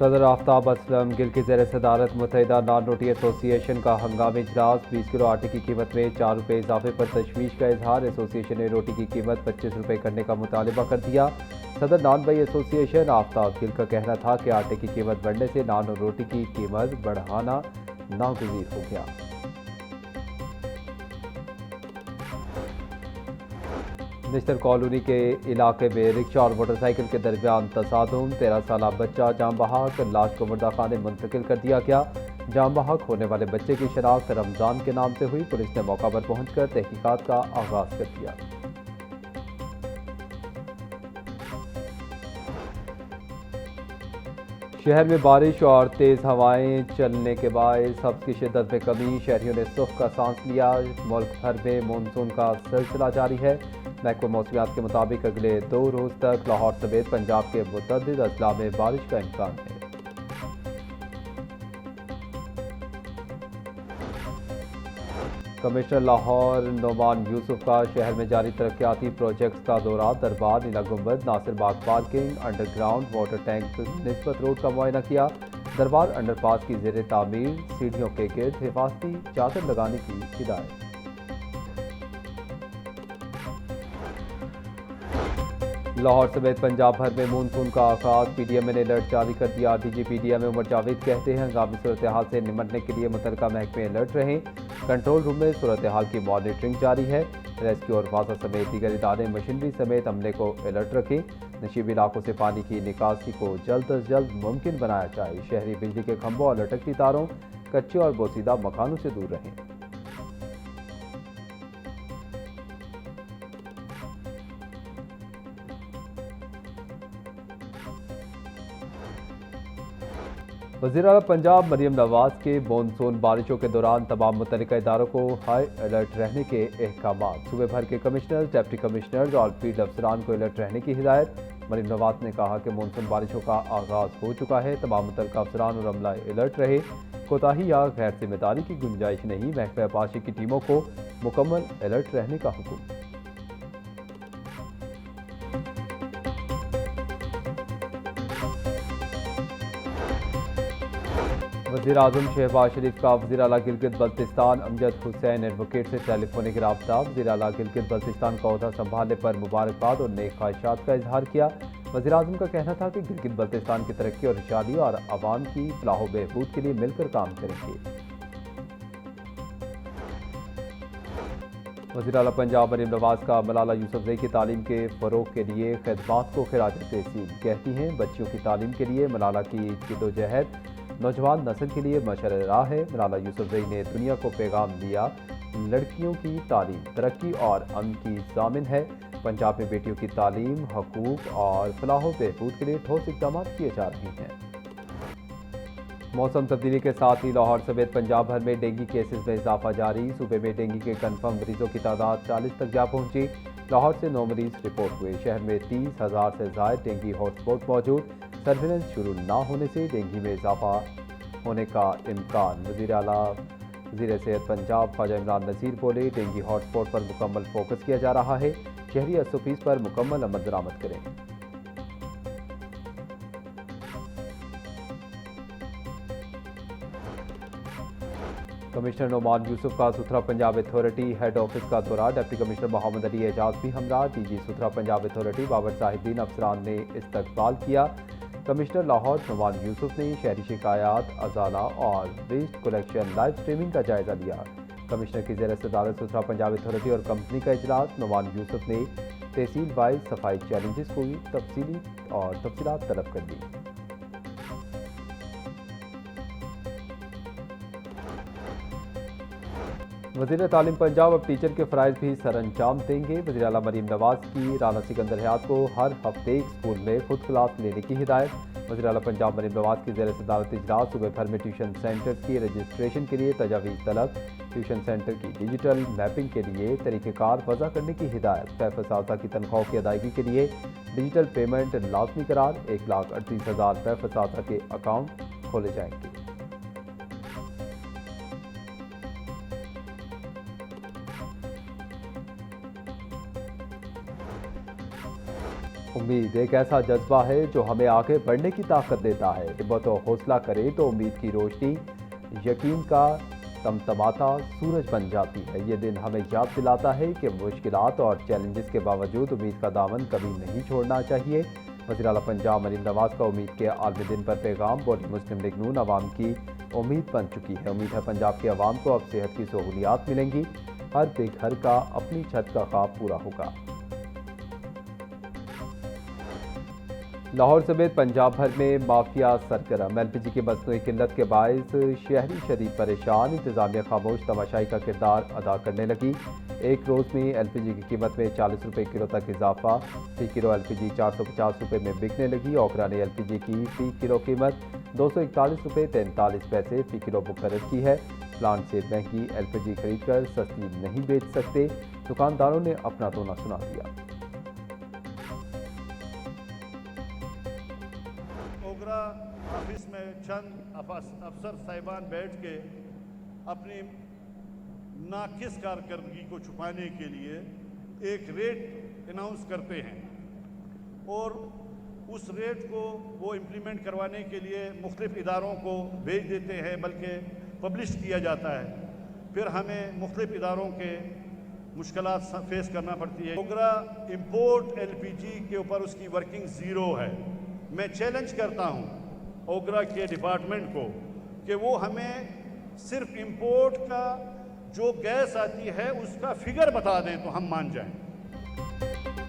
सदर आफ्ताब असलम गिल की ज़ेर सदारत मुत्तहिदा नान रोटी एसोसिएशन का हंगामी इजलास। 20 किलो आटे की कीमत में 4 रुपये इजाफे पर तशवीश का इजहार। एसोसिएशन ने रोटी की कीमत 25 रुपये करने का मुतालबा कर दिया। सदर नान भाई एसोसिएशन आफ्ताब गिल का कहना था कि आटे की कीमत बढ़ने से नान और रोटी की कीमत बढ़ाना नागुज़ीर हो गया। मिस्टर कॉलोनी के इलाके में रिक्शा और मोटरसाइकिल के दरमियान तसादुम। 13 साल बच्चा जाम बहक, लाश को मुर्दा खाने मुंतकिल कर दिया गया। जाम बहक होने वाले बच्चे की शनाख्त रमजान के नाम से हुई। पुलिस ने मौका पर पहुंचकर तहकीकात का आगाज कर दिया। शहर में बारिश और तेज हवाएं चलने के बायस हब्स की शिद्दत में कमी। शहरियों ने सुख का सांस लिया। मुल्क भर में मानसून का सिलसिला जारी है। महकमा मौसमियात के मुताबिक अगले 2 रोज तक लाहौर समेत पंजाब के मुतअद्दिद अजला में बारिश का इम्कान है। कमिश्नर लाहौर नोमान यूसुफ का शहर में जारी तरक्याती प्रोजेक्ट्स का दौरा। Darbar, Neela Gumbad, Nasir Bagh parking, underground water tank, Nisbat road का मुआयना किया। दरबार अंडरपास की जेर तामीर, सीढ़ियों के गिर्द हिफाजती चादर लगाने की हिदायत। लाहौर समेत पंजाब भर में मानसून का आगाज। पीडीएम ने अलर्ट जारी कर दिया। डीजी पीडीएम उमर जावेद कहते हैं हंगामी सूरत हाल से निमटने के लिए मुतल्लिका महकमे अलर्ट रहें। कंट्रोल रूम में सूरत हाल की मॉनिटरिंग जारी है। रेस्क्यू और वासा समेत दीगर इदारे मशीनरी समेत अमले को अलर्ट रखें। नशीबी इलाकों से पानी की निकासी को जल्द अज जल्द मुमकिन बनाया जाए। शहरी बिजली के खंभों और लटकती तारों, कच्चे और बोसीदा मकानों से दूर रहें। वज़ीर आला पंजाब मरियम नवाज के मानसून बारिशों के दौरान तमाम मुतल्लिका इदारों को हाई अलर्ट रहने के अहकाम। सूबे भर के कमिश्नर, डिप्टी कमिश्नर्स और फील्ड अफसरान को अलर्ट रहने की हिदायत। मरियम नवाज ने कहा कि मानसून बारिशों का आगाज हो चुका है। तमाम मुतल्लिका अफसरान और अमला अलर्ट रहे। कोताही या गैर जिम्मेदारी की गुंजाइश नहीं। महकमा आबाशी की टीमों को मुकम्मल अलर्ट रहने का हुक्म। वज़ीर आज़म शहबाज शरीफ का वज़ीर आला गिलगित बल्तिस्तान अमजद हुसैन एडवोकेट से टेलीफोनिक रब्ता। वज़ीर आला गिलगित बल्तिस्तान का ओहदा संभालने पर मुबारकबाद और नेक ख्वाहिशात का इजहार किया। वज़ीर आज़म का कहना था कि गिलगित बल्तिस्तान की तरक्की और खुशहाली और आवाम की फलाह व बहबूद के लिए मिलकर काम करेंगे। वज़ीर आला पंजाब मरियम नवाज का मलाला यूसुफजई की तालीम के फ़रोग़ के लिए खिदमात को खिराज तहसीन। कहती हैं बच्चियों की तालीम के लिए मलाला की जिद्दोजहद नौजवान नस्ल के लिए मशअल राह है। मलाला यूसुफजई ने दुनिया को पैगाम दिया, लड़कियों की तालीम तरक्की और अमन की ज़ामिन है। पंजाब में बेटियों की तालीम, हकूक़ और फलाह व बहबूद के लिए ठोस इक़दाम किए जा रहे हैं। मौसम तब्दीली के साथ ही लाहौर समेत पंजाब भर में डेंगू केसेस में इजाफा जारी। सूबे में डेंगू के कन्फर्म मरीजों की तादाद 40 तक जा पहुंची। लाहौर से 9 मरीज रिपोर्ट हुए। शहर में 30,000 से ज़ायद डेंगू हॉटस्पॉट मौजूद। सर्विलेंस शुरू न होने से डेंगू में इजाफा होने का इम्कान। वज़ीर सेहत पंजाब ख्वाजा इमरान नज़ीर बोले, डेंगू हॉटस्पॉट पर मुकम्मल फोकस किया जा रहा है। शहरी एसओपीज़ पर मुकम्मल अमल दरामद करें। कमिश्नर नोमान यूसुफ का सुथरा पंजाब अथॉरिटी हेड ऑफिस का दौरा। डिप्टी कमिश्नर मोहम्मद अली एजाज भी हमरा। डीजी सुथरा पंजाब अथॉरिटी बाबर साहिबीन अफसरान ने इस्तकबाल किया। कमिश्नर लाहौर नोमान यूसुफ ने शहरी शिकायत, अजाला और वेस्ट कलेक्शन लाइव स्ट्रीमिंग का जायजा लिया। कमिश्नर की ज़ेर सदारत सुथरा पंजाब अथॉरिटी और कंपनी का इजलास। नोमान यूसुफ ने तहसील वाइज सफाई चैलेंजेस को तफसीलात तलब कर दी। वज़ीर तालीम पंजाब अब टीचर के फ़राइज़ भी सर अंजाम देंगे। वज़ीर आला मरीम नवाज की राना सिकंदर हयात को हर हफ्ते एक स्कूल में खुद क्लास लेने की हिदायत। वज़ीर आला पंजाब मरीम नवाज की ज़ेर सदारत इजलास। सूबे भर में ट्यूशन सेंटर्स की रजिस्ट्रेशन के लिए तजावीज़ तलब। ट्यूशन सेंटर की डिजिटल मैपिंग के लिए तरीक़ेकार वज़ा करने की हिदायत। फैफ असातिज़ा की तनख्वाहों की अदायगी के लिए डिजिटल पेमेंट लाजमी करार। 1,38,000 फैफ असातिज़ा के अकाउंट खोले जाएंगे। उम्मीद एक ऐसा जज्बा है जो हमें आगे बढ़ने की ताकत देता है। हिम्मत और हौसला करे तो उम्मीद की रोशनी यकीन का तमतमाता सूरज बन जाती है। ये दिन हमें याद दिलाता है कि मुश्किलात और चैलेंजेस के बावजूद उम्मीद का दामन कभी नहीं छोड़ना चाहिए। वज़ीर-ए-आला पंजाब मरीम नवाज का उम्मीद के आलमी दिन पर पैगाम बोली मुस्लिम लीग नून अवाम की उम्मीद बन चुकी है। उम्मीद है पंजाब के अवाम को अब सेहत की सहूलियात मिलेंगी। हर बेघर का अपनी छत का ख्वाब पूरा होगा। लाहौर समेत पंजाब भर में माफिया सरगर्म। एलपीजी की मसनूई किल्लत के बायस शहरी शदीद परेशान। इंतजामिया खामोश तमाशाई का किरदार अदा करने लगी। एक रोज़ में एलपीजी की कीमत में 40 रुपये किलो तक इजाफा। फी किलो एलपीजी 450 रुपये में बिकने लगी। ओकरा ने एलपीजी की फी किलो कीमत 241 रुपये 43 पैसे फी किलो मुकर्रर की है। प्लांट से महंगी एलपीजी खरीद कर सस्ती नहीं बेच सकते, दुकानदारों ने अपना रोना सुना दिया। ओगरा ऑफिस में चंद अफसर साहिबान बैठ के अपनी नाकिस कारकर्दगी को छुपाने के लिए एक रेट अनाउंस करते हैं और उस रेट को वो इम्प्लीमेंट करवाने के लिए मुख्तलिफ इदारों को भेज देते हैं, बल्कि पब्लिश किया जाता है। फिर हमें मुख्तलिफ इदारों के मुश्किलात फेस करना पड़ती है। ओगरा इम्पोर्ट एलपीजी के ऊपर उसकी वर्किंग ज़ीरो है। मैं चैलेंज करता हूँ ओगरा के डिपार्टमेंट को कि वो हमें सिर्फ इम्पोर्ट का जो गैस आती है उसका फिगर बता दें तो हम मान जाएं।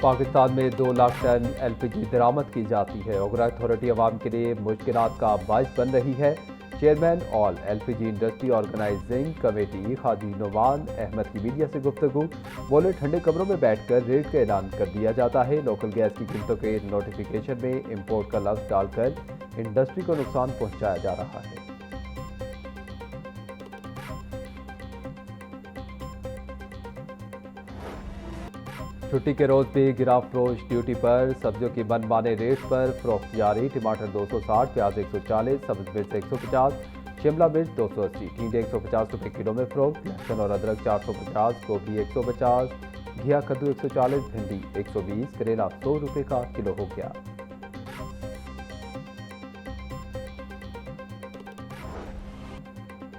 पाकिस्तान में 2 लाख टन एलपीजी दरामद की जाती है। ओगरा अथॉरिटी अवाम के लिए मुश्किलात का बायस बन रही है। Chairman all LPG industry organising committee Qazi Noman Ahmed की मीडिया से गुफ्तगू। बोले ठंडे कमरों में बैठकर रेट का ऐलान कर दिया जाता है। लोकल गैस की कीमतों के नोटिफिकेशन में इम्पोर्ट का लफ्ज डालकर इंडस्ट्री को नुकसान पहुंचाया जा रहा है। छुट्टी के रोज भी गिरा फरोश ड्यूटी पर। सब्जियों की मनमाने रेट पर फरोख्त जारी। टमाटर 260, प्याज 140, सब्ज मिर्च 150, शिमला मिर्च 280, टींडे 150 रुपये किलो में फरोख्त। लहसुन और अदरक 450, गोभी 150, घिया कद्दू 140, भिंडी 120, करेला 100 रुपये का किलो हो गया।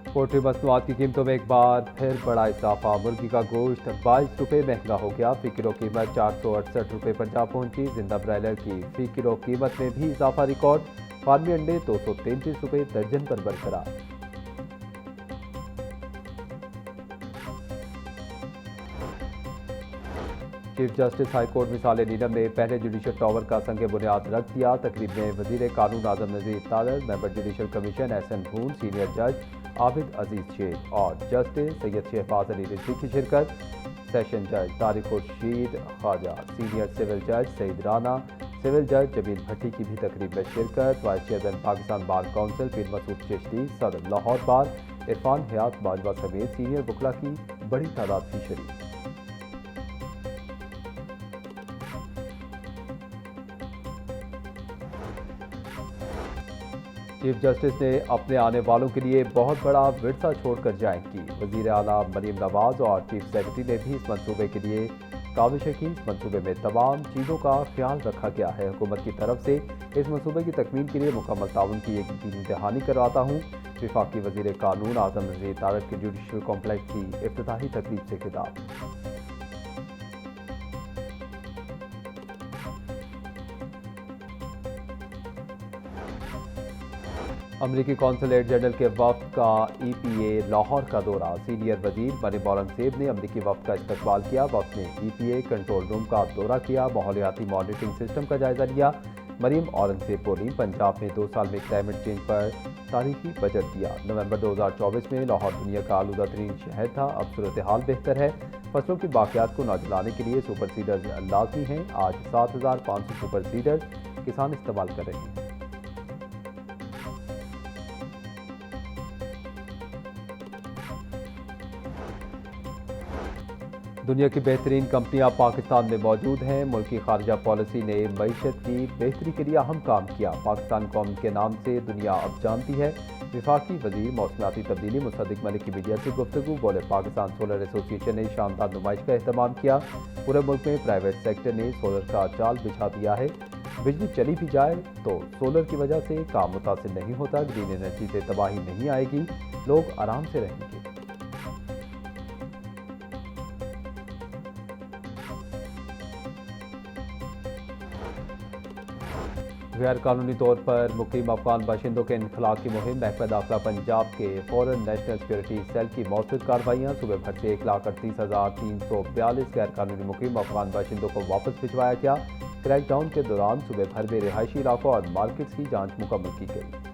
पोल्ट्री मसनूआत की कीमतों में एक बार फिर बड़ा इजाफा। मुर्गी का गोश्त 22 रुपये महंगा हो गया। फी किलो कीमत 468 रुपये पर जा पहुंची। जिंदा ब्रायलर की फी किलो कीमत में भी इजाफा रिकॉर्ड। फार्मी अंडे 233 रुपये दर्जन पर बरकरार। चीफ जस्टिस हाईकोर्ट मिसाल नीलम ने पहले जुडिशल टावर का संग बुनियाद रख दिया। तकरीब में वजीर कानून Azam Nazir Tarar, member judicial commission Ahsan Bhoon, senior जज आबिद अजीज शेख और जस्टिस सैयद शहबाज अली रिजवी की शिरकत। सेशन जज तारिक खुर्शीद ख्वाजा, सीनियर सिविल जज सईद राना, सिविल जज जमील भट्टी की भी तकरीब में शिरकत। Vice chairman Pakistan bar council पीर मसूद चिश्ती, सदर लाहौर बार इरफान हयात बाजवा समेत सीनियर वकला की बड़ी तादाद थी शरीक। चीफ जस्टिस ने अपने आने वालों के लिए बहुत बड़ा विरसा छोड़कर जाएंगी। वज़ीर आला मरीम नवाज और चीफ सेक्रेटरी ने भी इस मंसूबे के लिए काविशें की। इस मंसूबे में तमाम चीज़ों का ख्याल रखा गया है। हुकूमत की तरफ से इस मंसूबे की तकमील के लिए मुकम्मल ताउन की यकीनी दहानी करवाता हूँ। वफाकी वज़ीर कानून आजम नज़ीर तारड़ के जुडिशल कॉम्प्लेक्स की इफ्तिताही तकरीब से खिताब। अमरीकी कौंसलेट जनरल के वफ्द का EPA लाहौर का दौरा। सीनियर वजीर मरीम औरंगजेब ने अमरीकी वफ्द का इस्तकबाल किया। वफ्द ने EPA कंट्रोल रूम का दौरा किया। माहौलियाती मॉनिटरिंग सिस्टम का जायजा लिया। मरीम औरंगजेब बोली, पंजाब में 2 साल में क्लाइमेट चेंज पर तारीखी बजट दिया। नवंबर 2024 में लाहौर दुनिया का आलूदा तरीन शहर था। अब सूरत हाल बेहतर है। फसलों की बाकियात को न जलाने के लिए सुपर सीडर्स लाजमी हैं। आज 7500 सुपर सीडर्स किसान इस्तेमाल कर रहे हैं। दुनिया की बेहतरीन कंपनियां पाकिस्तान में मौजूद हैं। मुल्क की खारजा पॉलिसी ने मईशत की बेहतरी के लिए अहम काम किया। पाकिस्तान कौम के नाम से दुनिया अब जानती है। विफाकी वजीर मौसमियाती तब्दीली मुसद्दिक मलिक की मीडिया से गुफ्तगू। बोले, पाकिस्तान सोलर एसोसिएशन ने शानदार नुमाइश का एहतमाम किया। पूरे मुल्क में प्राइवेट सेक्टर ने सोलर का जाल बिछा दिया है। बिजली चली भी जाए तो सोलर की वजह से काम मुतासिर नहीं होता। ग्रीन एनर्जी से तबाही नहीं आएगी, लोग आराम से रहेंगे। गैर कानूनी तौर पर मुकीम अफगान बाशिंदों के इनखला की मुहिम। महकमा दाखिला पंजाब के फॉरेन नेशनल सिक्योरिटी सेल की मौसूद कार्रवाइयाँ। सुबह भर से 1,38,342 गैर कानूनी मुकीम अफगान बाशिंदों को वापस भिजवाया गया। क्रैकडाउन के दौरान सुबह भर में रिहायशी इलाकों और मार्केट्स की जांच मुकम्मल की गई।